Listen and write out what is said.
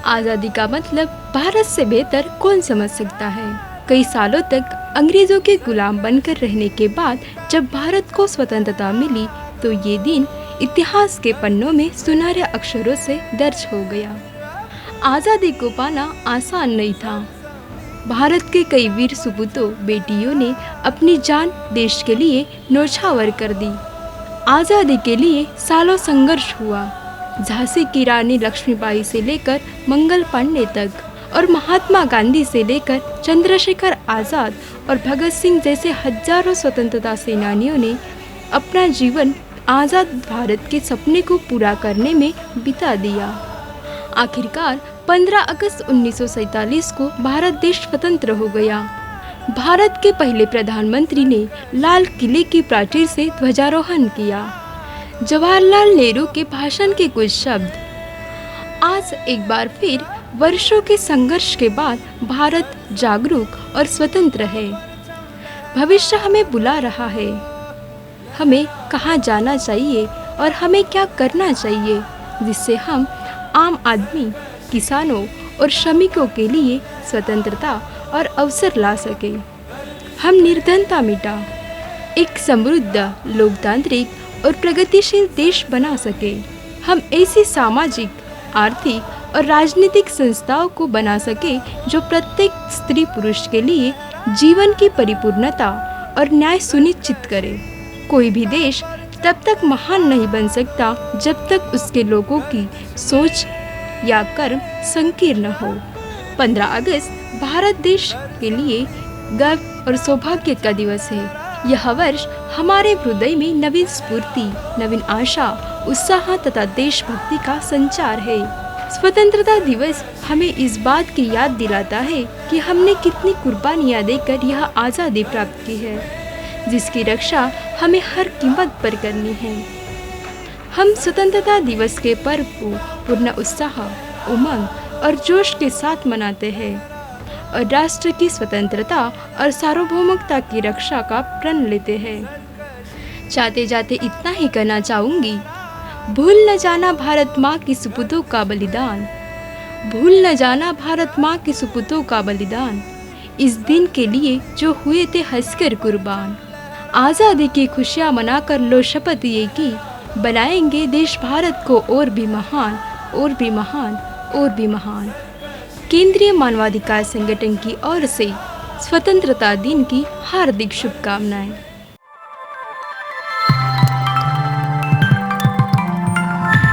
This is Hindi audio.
आज़ादी का मतलब भारत से बेहतर कौन समझ सकता है। कई सालों तक अंग्रेजों के गुलाम बनकर रहने के बाद जब भारत को स्वतंत्रता मिली तो ये दिन इतिहास के पन्नों में सुनहरे अक्षरों से दर्ज हो गया। आज़ादी को पाना आसान नहीं था। भारत के कई वीर सपूतों बेटियों ने अपनी जान देश के लिए न्यौछावर कर दी। आज़ादी के लिए सालों संघर्ष हुआ। झांसी की रानी लक्ष्मीबाई से लेकर मंगल पांडे तक और महात्मा गांधी से लेकर चंद्रशेखर आज़ाद और भगत सिंह जैसे हजारों स्वतंत्रता सेनानियों ने अपना जीवन आज़ाद भारत के सपने को पूरा करने में बिता दिया। आखिरकार 15 अगस्त 1947 को भारत देश स्वतंत्र हो गया। भारत के पहले प्रधानमंत्री ने लाल किले की प्राचीर से ध्वजारोहण किया। जवाहरलाल नेहरू के भाषण के कुछ शब्द। आज एक बार फिर वर्षों के संघर्ष के बाद भारत जागरूक और स्वतंत्र है। भविष्य हमें बुला रहा है। हमें कहाँ जाना चाहिए और हमें क्या करना चाहिए जिससे हम आम आदमी, किसानों और श्रमिकों के लिए स्वतंत्रता और अवसर ला सके। हम निर्धनता मिटा एक समृद्ध, लोकतांत्रिक और प्रगतिशील देश बना सके। हम ऐसी सामाजिक, आर्थिक और राजनीतिक संस्थाओं को बना सके जो प्रत्येक स्त्री पुरुष के लिए जीवन की परिपूर्णता और न्याय सुनिश्चित करे। कोई भी देश तब तक महान नहीं बन सकता जब तक उसके लोगों की सोच या कर्म संकीर्ण हो। 15 अगस्त भारत देश के लिए गर्व और सौभाग्य का दिवस है। यह वर्ष हमारे हृदय में नवीन स्फूर्ति, नवीन आशा, उत्साह तथा देशभक्ति का संचार है। स्वतंत्रता दिवस हमें इस बात की याद दिलाता है कि हमने कितनी कुर्बानियां देकर यह आज़ादी प्राप्त की है, जिसकी रक्षा हमें हर कीमत पर करनी है। हम स्वतंत्रता दिवस के पर्व को पूर्ण उत्साह, उमंग और जोश के साथ मनाते हैं और राष्ट्र की स्वतंत्रता और सार्वभौमिकता की रक्षा का प्रण लेते हैं। जाते जाते इतना ही कहना चाहूँगी, भूल न जाना भारत माँ की सपूतों का बलिदान, भूल न जाना भारत माँ की सपूतों का बलिदान, इस दिन के लिए जो हुए थे हंसकर कुर्बान। आज़ादी की खुशियाँ मनाकर लो शपथ ये की, बनाएंगे देश भारत को और भी महान, और भी महान, और भी महान। केंद्रीय मानवाधिकार संगठन की ओर से स्वतंत्रता दिन की हार्दिक शुभकामनाएं।